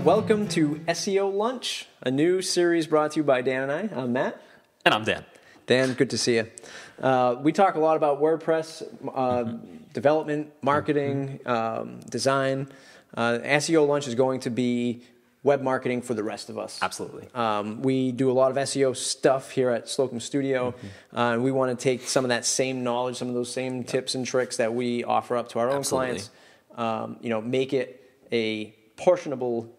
everyone. Welcome to SEO Lunch, a new series brought to you by Dan and I. I'm Matt. And I'm Dan. Dan, good to see you. We talk a lot about WordPress, development, marketing, design. SEO Lunch is going to be web marketing for the rest of us. Absolutely. We do a lot of SEO stuff here at Slocum Studio. And we want to take some of that same knowledge, some of those same tips and tricks that we offer up to our own clients, make it a portionable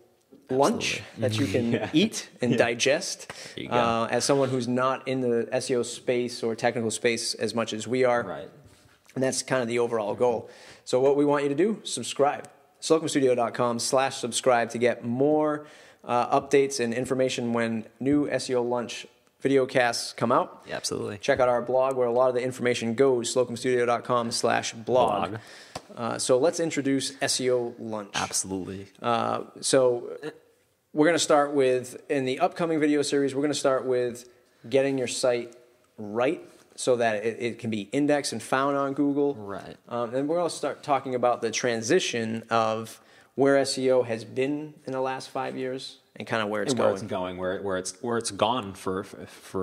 lunch that you can eat and digest. As someone who's not in the SEO space or technical space as much as we are. Right. And that's kind of the overall goal. So what we want you to do, subscribe. slocumstudio.com/subscribe to get more updates and information when new SEO Lunch video casts come out. Yeah, absolutely. Check out our blog where a lot of the information goes, slocumstudio.com/blog. So let's introduce SEO Lunch. Absolutely. So we're going to start with, in the upcoming video series, we're going to start with getting your site right so that it can be indexed and found on Google. Right. And we're going to start talking about the transition of where SEO has been in the last 5 years and kind of where it's going. Where it's gone for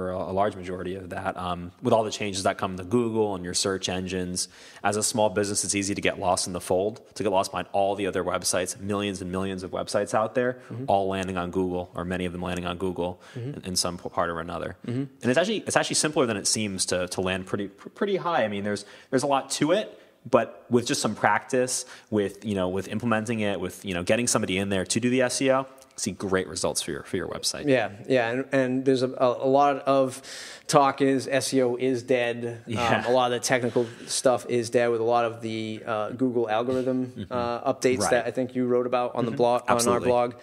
a large majority of that. With all the changes that come to Google and your search engines, as a small business, it's easy to get lost in the fold, to get lost behind all the other websites, millions and millions of websites out there, all landing on Google, or many of them landing on Google in some part or another. And it's actually simpler than it seems to land pretty high. I mean, there's a lot to it. But with just some practice, with implementing it, with getting somebody in there to do the SEO, see great results for your website. Yeah, and there's a lot of talk is SEO is dead. A lot of the technical stuff is dead with a lot of the Google algorithm updates that I think you wrote about on the blog, on our blog.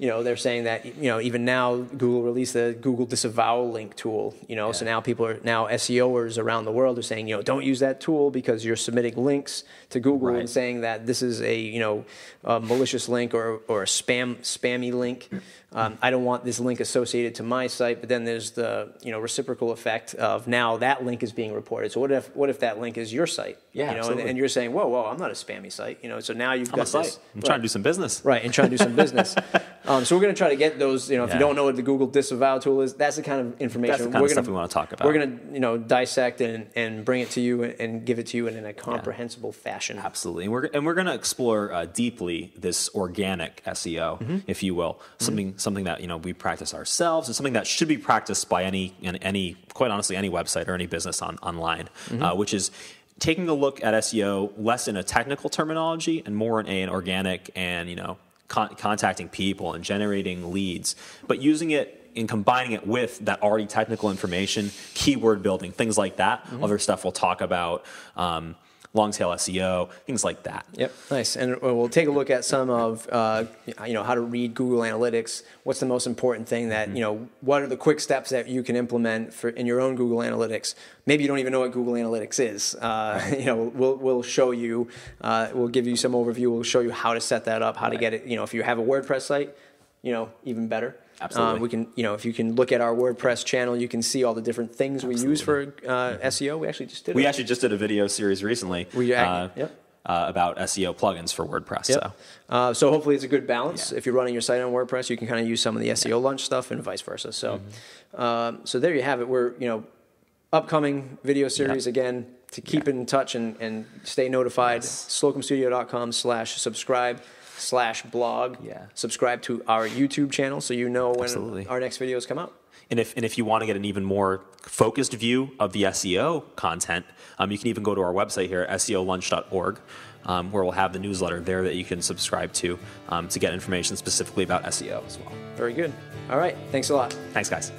They're saying that even now Google released the Google disavow link tool. So now SEOers around the world are saying don't use that tool because you're submitting links to Google and saying that this is a malicious link or a spammy link. I don't want this link associated to my site. But then there's the reciprocal effect of now that link is being reported. So what if that link is your site? And you're saying whoa, I'm not a spammy site. So now you've got this. I'm trying to do some business. Right, and trying to do some business. So we're going to try to get those, if you don't know what the Google disavow tool is, that's the kind of information that's the kind of stuff we want to talk about. We're going to dissect and bring it to you and give it to you in a comprehensible fashion. Absolutely. And we're going to explore deeply this organic SEO, if you will, something that we practice ourselves, and something that should be practiced by any quite honestly any website or any business online, which is taking a look at SEO less in a technical terminology and more in an organic and contacting people and generating leads, but using it and combining it with that already technical information, keyword building, things like that. Other stuff we'll talk about, long tail SEO, things like that. Yep, nice. And we'll take a look at some of how to read Google Analytics. What's the most important thing that what are the quick steps that you can implement in your own Google Analytics? Maybe you don't even know what Google Analytics is. We'll show you. We'll give you some overview. We'll show you how to set that up, how to get it. If you have a WordPress site, even better. Absolutely. We can, if you can look at our WordPress channel, you can see all the different things we use for SEO. We actually just did a video series recently about SEO plugins for WordPress. Yep. So hopefully it's a good balance. If you're running your site on WordPress, you can kind of use some of the SEO Lunch stuff and vice versa. So, so there you have it. We're upcoming video series again. To keep in touch and stay notified, slocumstudio.com/subscribe/blog. Subscribe to our YouTube channel so you know when our next videos come out. And if you want to get an even more focused view of the SEO content, you can even go to our website here, seolunch.org, where we'll have the newsletter there that you can subscribe to get information specifically about SEO as well. Very good. All right. Thanks a lot. Thanks, guys.